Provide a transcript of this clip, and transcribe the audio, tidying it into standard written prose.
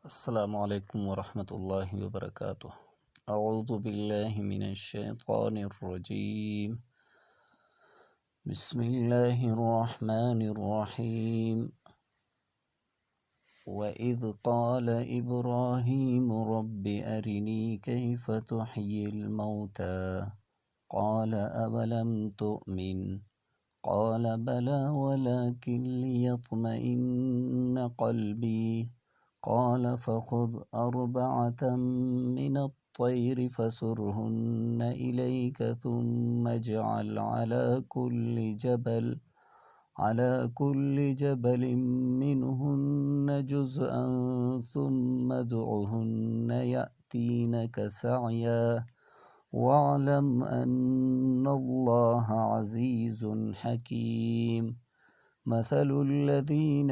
السلام عليكم ورحمة الله وبركاته. أعوذ بالله من الشيطان الرجيم. بسم الله الرحمن الرحيم. وإذ قال إبراهيم رب أرني كيف تحيي الموتى قال أولم تؤمن قال بلى ولكن ليطمئن قلبي قال فخذ أربعة من الطير فسرهن إليك ثم اجعل على كل جبل منهن جزءا ثم ادعهن يأتينك سعيا واعلم أن الله عزيز حكيم. مثل الذين